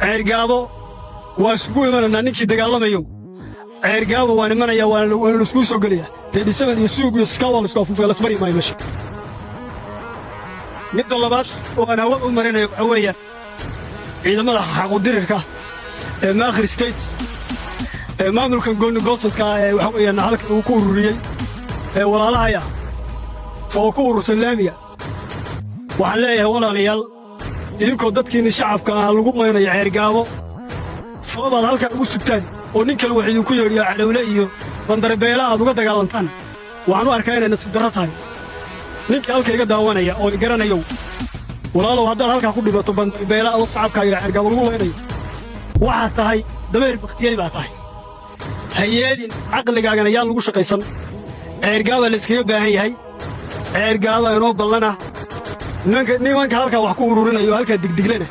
ceergaabo waa isku imanayna ninkii dagaalamayo ceergaabo waan imanaya waan isku soo galaya teedisaban iyo suuq iyo iskaawal isku afufay lasmari ma meesha mid labaad oo aan hawo u marinayo waxa weeyaan ciidamada xaquudirirka ee Maakhir State ee maamulka gobolka waxa weeyaan halka uu ku ururiyay ee walaalahaya oo ku urursan laamiga waxaan leeyahay walaalayaal idinkoo dadkiina shacabka ah lagu maynayo ceergaabo sababaad halkan ugu sugtaan oo nin kale wax idinku yeedhiyo cadawle iyo bandarbeela aad uga dagaalantaan waxaan u arkaa inay nasiib darro tahay ninka halka iga daawanaya oo i garanayo walaalow haddaad halkaa ku dhibato bandarbeela oo shacabkaaga ceergaabo lagu laynayo waxaad tahay dameer bakhtiyey baa tahay hayeedin caqligaagana yaan lagu shaqaysan ceergaaba la iskaga baahan yahay ceergaaba inoo ballana nimanka halkaa wax ku ururinayo halkaa digdiglana